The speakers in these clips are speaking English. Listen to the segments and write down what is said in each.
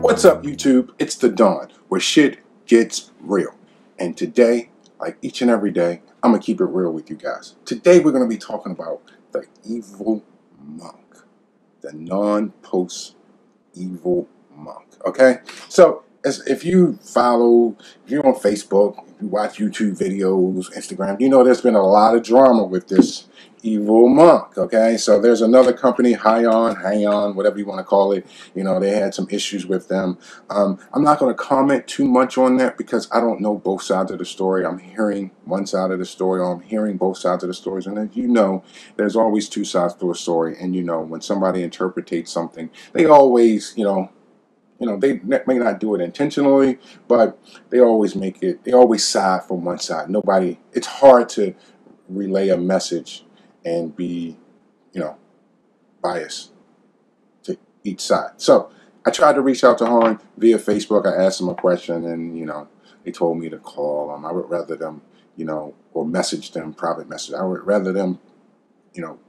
What's up, YouTube? It's the Dawn, where shit gets real. And today, like each and every day, I'm going to keep it real with you guys. Today, we're going to be talking about the evil monk. The non-post evil monk. Okay? So, if you follow, if you're on Facebook, if you watch YouTube videos, Instagram, you know there's been a lot of drama with this evil monk. Okay? So, there's another company, Hang On, whatever you want to call it. You know, they had some issues with them. I'm not going to comment too much on that because I don't know both sides of the story. I'm hearing one side of the story, or I'm hearing both sides of the stories. And as you know, there's always two sides to a story. And you know, when somebody interprets something, they always, they may not do it intentionally, but they always make it, they always side from one side. Nobody, it's hard to relay a message and be, biased to each side. So I tried to reach out to Horn via Facebook. I asked them a question and, they told me to call them. I would rather them, or message them, private message. I would rather them,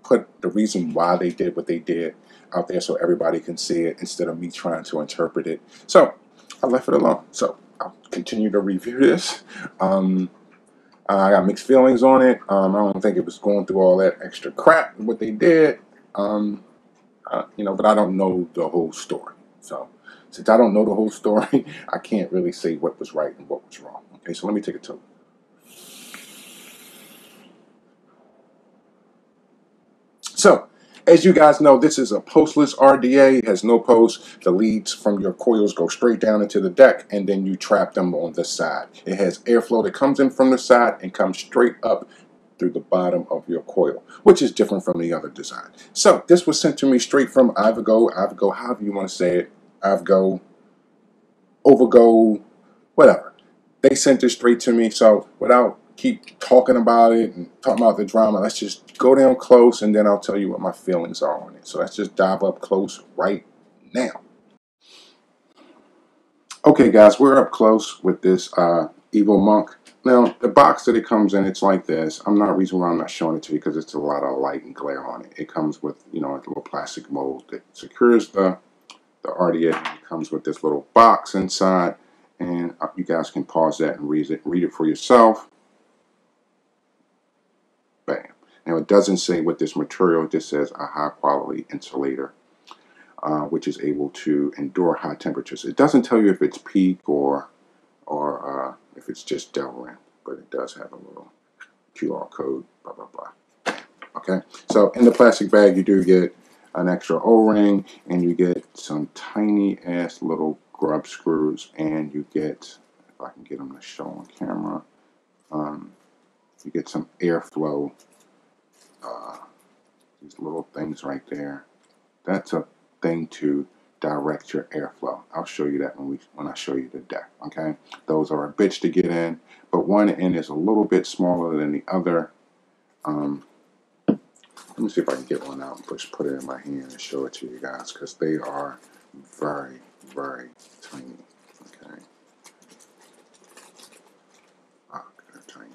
put the reason why they did what they did out there so everybody can see it instead of me trying to interpret it. So I left it alone. So I'll continue to review this. I got mixed feelings on it. I don't think it was going through all that extra crap, what they did. But I don't know the whole story. So since I don't know the whole story, I can't really say what was right and what was wrong. Okay, so let me take a toke. So, as you guys know, this is a postless RDA. It has no post. The leads from your coils go straight down into the deck, and then you trap them on the side. It has airflow that comes in from the side and comes straight up through the bottom of your coil, which is different from the other design. So, this was sent to me straight from Ivogo, however you want to say it, Ivogo, Ivogo, whatever. They sent it straight to me, so without keep talking about it and talking about the drama, let's just go down close and then I'll tell you what my feelings are on it. So let's just dive up close right now. Okay guys, we're up close with this evil monk. Now the box that it comes in, it's like this. I'm not reason why I'm not showing it to you because it's a lot of light and glare on it. It comes with, a little plastic mold that secures the RDA. It comes with this little box inside, and you guys can pause that and read it for yourself. Bam. Now it doesn't say what this material, it just says a high quality insulator, which is able to endure high temperatures. It doesn't tell you if it's PEEK or if it's just Delrin, but it does have a little QR code, blah, blah, blah. Okay, so in the plastic bag you do get an extra O-ring, and you get some tiny ass little grub screws, and you get, if I can get them to show on camera, you get some airflow, these little things right there. That's a thing to direct your airflow. I'll show you that when I show you the deck. Okay, those are a bitch to get in, but one end is a little bit smaller than the other. Let me see if I can get one out and just put it in my hand and show it to you guys, because they are very, very tiny. Okay. Oh, they're tiny.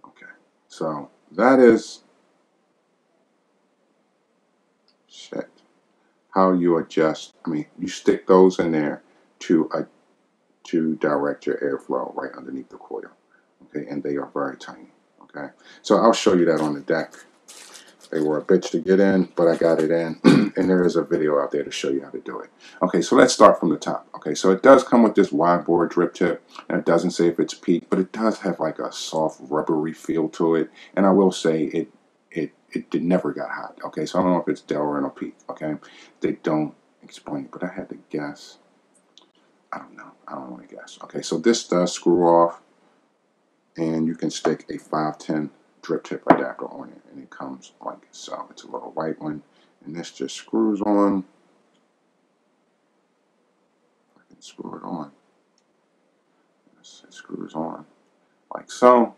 Okay. So that is shit. How you adjust. I mean, you stick those in there to direct your airflow right underneath the coil. Okay, and they are very tiny. Okay, so I'll show you that on the deck. They were a bitch to get in, but I got it in, and there is a video out there to show you how to do it. Okay, so let's start from the top. Okay, so it does come with this wide bore drip tip, and it doesn't say if it's PEEK, but it does have like a soft rubbery feel to it, and I will say it never got hot. Okay, so I don't know if it's Delrin or PEEK. Okay, they don't explain it, but I had to guess. I don't know. I don't want to guess. Okay, so this does screw off, and you can stick a 510 drip tip adapter on it, and it comes like so. It's a little white one, and this just screws on. I can screw it on. It screws on like so,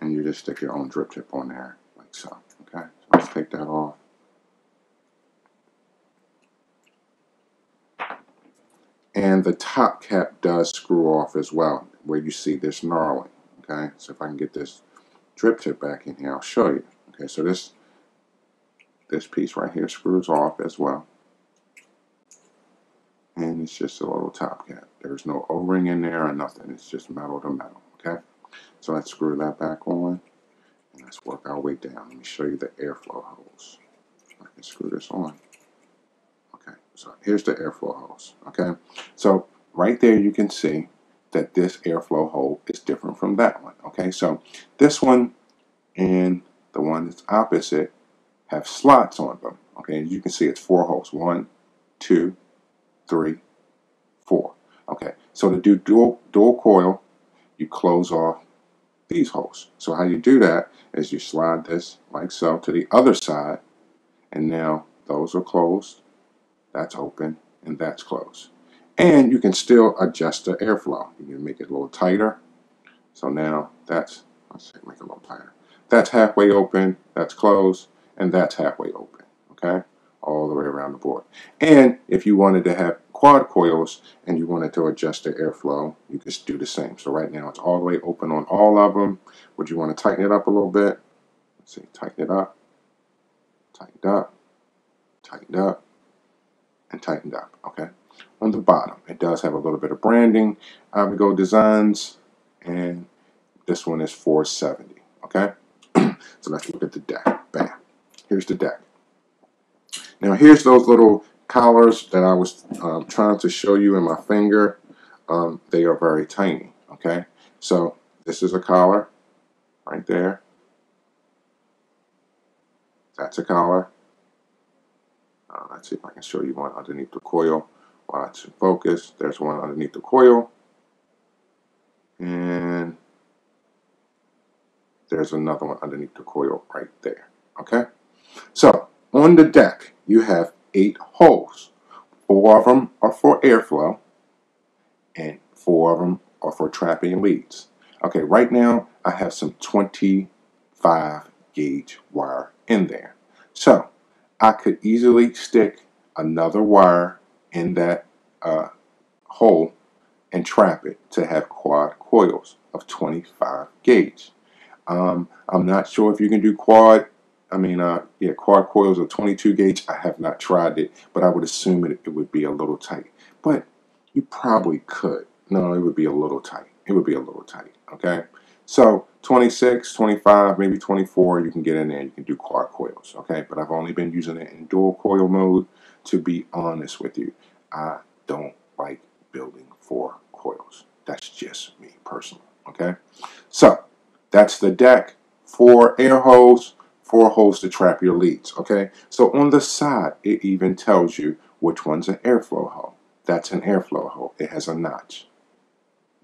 and you just stick your own drip tip on there like so. Okay, so let's take that off. And the top cap does screw off as well, where you see this knurling. Okay, so if I can get this drip tip back in here, I'll show you. Okay, so this piece right here screws off as well. And it's just a little top cap. There's no O-ring in there or nothing. It's just metal to metal, okay? So let's screw that back on, and let's work our way down. Let me show you the airflow hose. I can screw this on. Okay, so here's the airflow hose, okay? So right there you can see that this airflow hole is different from that one, okay? So this one and the one that's opposite have slots on them, okay? As you can see, it's 4 holes. 1, 2, 3, 4. Okay, so to do dual coil, you close off these holes. So how you do that is you slide this like so to the other side, and now those are closed, that's open, and that's closed. And you can still adjust the airflow. You can make it a little tighter. So now that's, let's see, make it a little tighter. That's halfway open, that's closed, and that's halfway open, okay? All the way around the board. And if you wanted to have quad coils and you wanted to adjust the airflow, you could do the same. So right now it's all the way open on all of them. Would you want to tighten it up a little bit? Let's see, tighten it up, tightened up, tightened up, and tightened up, okay? On the bottom, it does have a little bit of branding, Ivogo Designs, and this one is 470, okay? So let's look at the deck. Bam. Here's the deck. Now here's those little collars that I was trying to show you in my finger. They are very tiny, okay? So this is a collar right there. That's a collar. Let's see if I can show you one underneath the coil while it's in focus. There's one underneath the coil. And there's another one underneath the coil right there, okay? So on the deck, you have 8 holes. 4 of them are for airflow, and 4 of them are for trapping leads. Okay, right now I have some 25 gauge wire in there. So I could easily stick another wire in that hole and trap it to have quad coils of 25 gauge. I'm not sure if you can do quad coils of 22 gauge. I have not tried it, but I would assume it would be a little tight. But you probably could. No, it would be a little tight. It would be a little tight, okay? So 26, 25, maybe 24, you can get in there. You can do quad coils, okay? But I've only been using it in dual coil mode. To be honest with you, I don't like building 4 coils. That's just me personally, okay? So that's the deck. 4 air holes, 4 holes to trap your leads, okay? So on the side, it even tells you which one's an airflow hole. That's an airflow hole. It has a notch.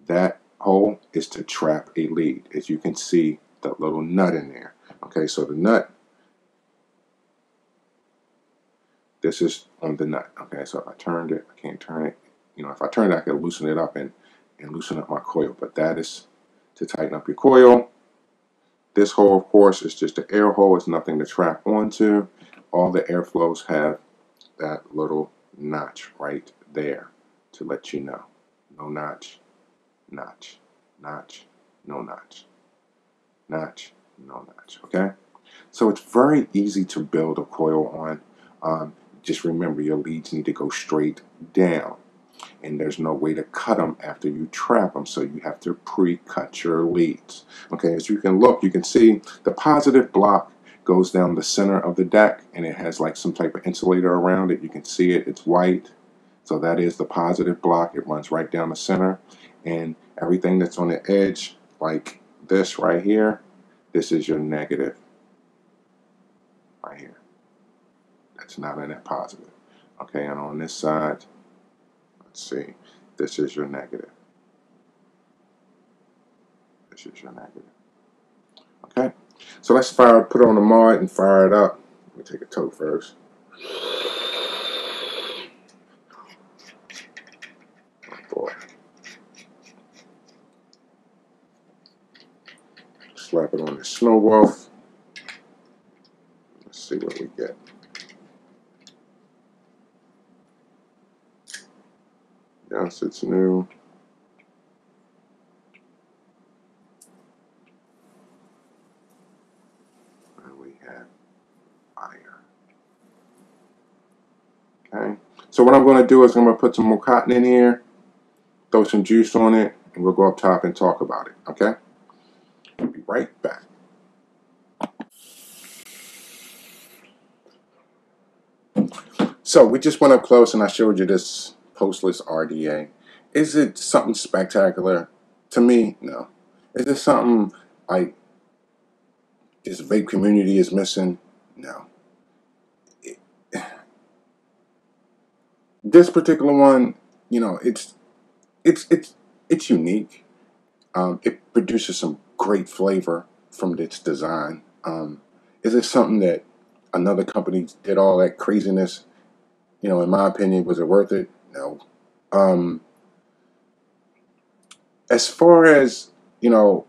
That hole is to trap a lead. As you can see, that little nut in there. Okay, so the nut, this is on the nut. Okay, so if I turned it, I can't turn it. You know, if I turn it, I can loosen it up and loosen up my coil. But that is to tighten up your coil. This hole, of course, is just an air hole. It's nothing to trap onto. All the airflows have that little notch right there to let you know. No notch, notch, notch, no notch, notch, no notch, okay? So it's very easy to build a coil on. Just remember, your leads need to go straight down, and there's no way to cut them after you trap them, so you have to pre-cut your leads. Okay, as you can look, you can see the positive block goes down the center of the deck, and it has like some type of insulator around it. You can see it, it's white. So that is the positive block. It runs right down the center, and everything that's on the edge, like this right here, this is your negative right here. That's not in that positive. Okay, and on this side, let's see, this is your negative. This is your negative. Okay, so let's put on the mod and fire it up. Let me take a toke first. Oh boy. Slap it on the snow wolf. Let's see what we get. Yes, it's new. have fire. Okay. So what I'm going to do is I'm going to put some more cotton in here, throw some juice on it, and we'll go up top and talk about it. Okay. I'll be right back. So we just went up close and I showed you this postless RDA. Is it something spectacular? To me, no. Is it something like this vape community is missing? No. This particular one, you know, it's it's unique. It produces some great flavor from its design. Is it something that another company did all that craziness? You know, in my opinion, was it worth it? No. Um, as far as, you know,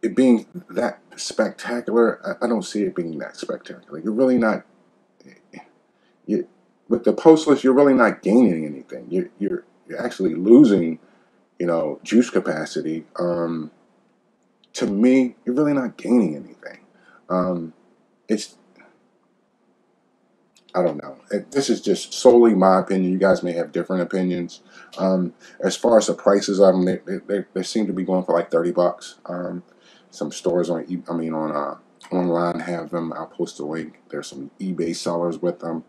it being that spectacular, I don't see it being that spectacular. You're really not. You, with the postless, you're really not gaining anything. You're actually losing, you know, juice capacity. To me, you're really not gaining anything. It's I don't know. This is just solely my opinion. You guys may have different opinions. As far as the prices of them, they seem to be going for like $30. Some stores on online have them. I'll post a link. There's some eBay sellers with them,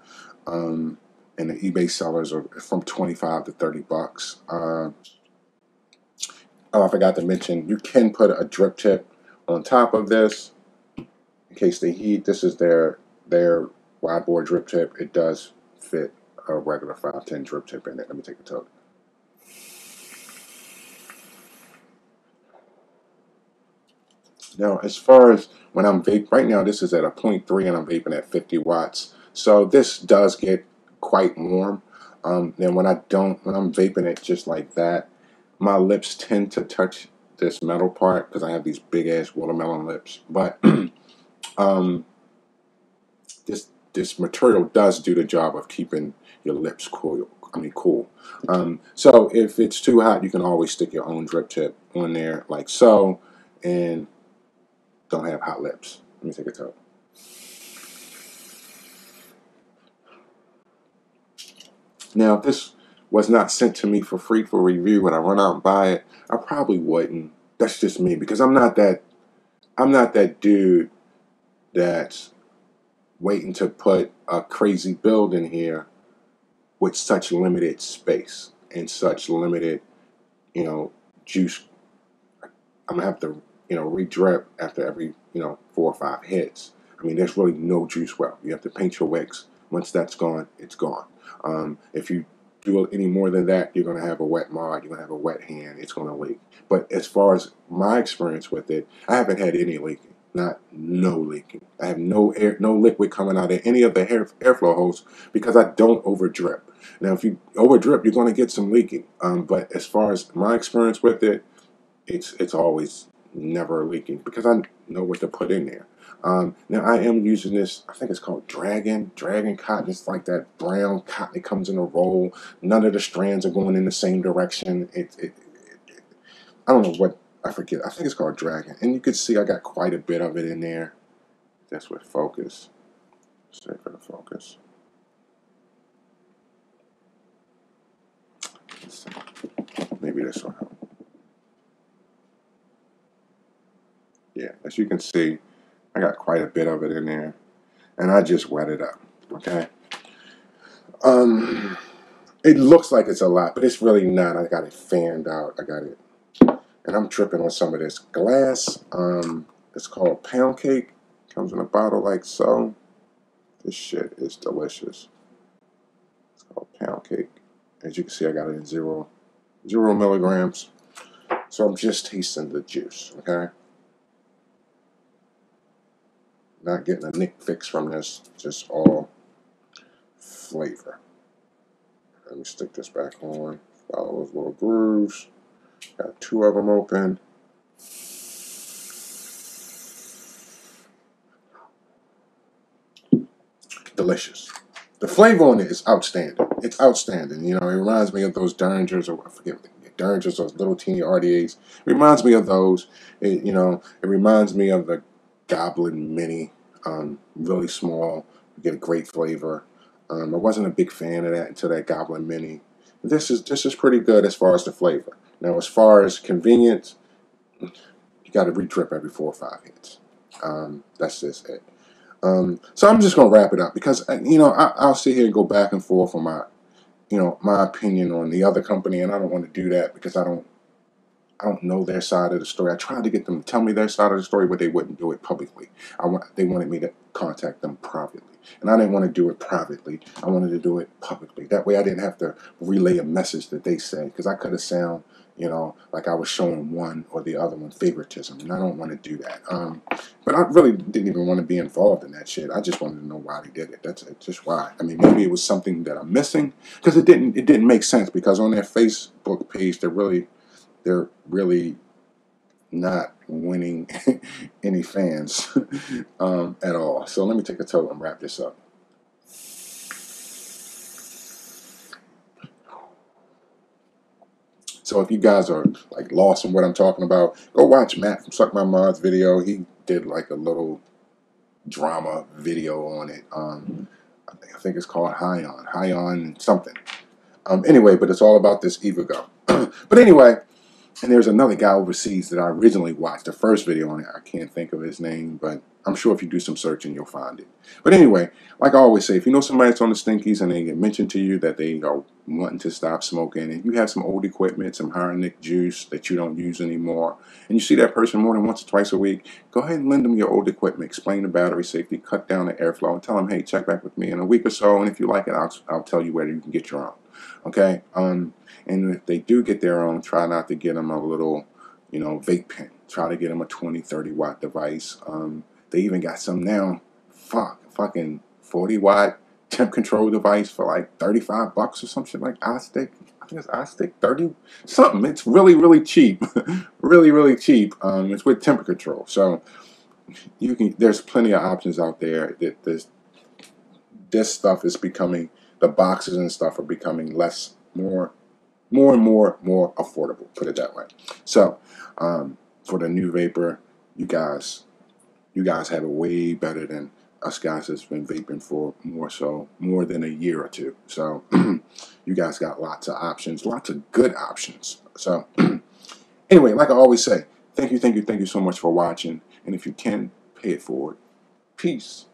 and the eBay sellers are from 25 to $30. Oh, I forgot to mention, you can put a drip tip on top of this in case they heat. This is their wide bore drip tip. It does fit a regular 510 drip tip in it. Let me take a toke. Now, as far as when I'm vaping, right now this is at a 0.3 and I'm vaping at 50 watts. So this does get quite warm. Then when I'm vaping it just like that, my lips tend to touch this metal part because I have these big ass watermelon lips. But um, this material does do the job of keeping your lips cool. Cool. So if it's too hot, you can always stick your own drip tip on there like so, and don't have hot lips. Let me take a toke. Now, if this was not sent to me for free for review and I run out and buy it, I probably wouldn't. That's just me because I'm not that dude that's waiting to put a crazy build in here with such limited space and such limited, you know, juice. I'm gonna have to, you know, re-drip after every, you know, 4 or 5 hits. I mean, there's really no juice well. You have to paint your wicks. Once that's gone, it's gone. If you do any more than that, you're gonna have a wet mod. You're gonna have a wet hand. It's gonna leak. But as far as my experience with it, I haven't had any leaking. Not no leaking. I have no air, no liquid coming out of any of the airflow holes because I don't over drip. Now, if you over drip, you're gonna get some leaking. But as far as my experience with it, it's always never leaking because I know what to put in there. Now I am using this. I think it's called Dragon cotton. It's like that brown cotton. It comes in a roll. None of the strands are going in the same direction. I don't know what I forget. I think it's called Dragon, and you can see I got quite a bit of it in there. That's with focus. Say for the focus. Let's see. Maybe this will help. Yeah, as you can see, I got quite a bit of it in there, and I just wet it up. Okay. Um, it looks like it's a lot, but it's really not. I got it fanned out. I got it, and I'm dripping on some of this glass. It's called Pound Cake. Comes in a bottle like so. This shit is delicious. It's called Pound Cake. As you can see, I got it in 0 milligrams. So I'm just tasting the juice. Okay. Not getting a nick fix from this. Just all flavor. Let me stick this back on. Follow those little grooves. Got 2 of them open. Delicious. The flavor on it is outstanding. It's outstanding. You know, it reminds me of those Derringers, or I forget what Derringers, those little teeny RDAs. It reminds me of those. It reminds me of the Goblin Mini, really small. You get a great flavor. I wasn't a big fan of that until that Goblin Mini. This is pretty good as far as the flavor. Now, as far as convenience, you got to re-drip every 4 or 5 hits. That's just it. So I'm just gonna wrap it up because I'll sit here and go back and forth on my opinion on the other company, and I don't want to do that because I don't know their side of the story. I tried to get them to tell me their side of the story, but they wouldn't do it publicly. They wanted me to contact them privately, and I didn't want to do it privately. I wanted to do it publicly. That way, I didn't have to relay a message that they said, because I could have sound, like I was showing one or the other one favoritism, and I don't want to do that. But I really didn't even want to be involved in that shit. I just wanted to know why they did it. That's it, just why. I mean, maybe it was something that I'm missing, because it didn't make sense, because on their Facebook page, they're really not winning any fans at all. So let me take a toke and wrap this up. So if you guys are like lost in what I'm talking about, go watch Matt from Suck My Mod's video. He did like a little drama video on it. I think it's called High On something. Anyway, but it's all about this Ivogo. But anyway, and there's another guy overseas that I originally watched the first video on it. I can't think of his name, but I'm sure if you do some searching, you'll find it. But anyway, like I always say, if you know somebody that's on the stinkies and they get mentioned to you that they are wanting to stop smoking, and you have some old equipment, some Harnick juice that you don't use anymore, and you see that person more than once or twice a week, go ahead and lend them your old equipment, explain the battery safety, cut down the airflow, and tell them, hey, check back with me in a week or so, and if you like it, I'll tell you where you can get your own. Okay? And if they do get their own, try not to get them a little, vape pen. Try to get them a 20, 30-watt device. They even got some now, fucking 40-watt temp control device for like $35 or something, like iStick. I think it's iStick 30 something. It's really, really cheap. Really, really cheap. It's with temper control. So there's plenty of options out there. This stuff is becoming, the boxes and stuff are becoming more and more affordable, put it that way. So for the new vapor, you guys have it way better than us guys that's been vaping for more than a year or two. So you guys got lots of options, lots of good options. So anyway, like I always say, thank you so much for watching, and if you can, pay it forward. Peace.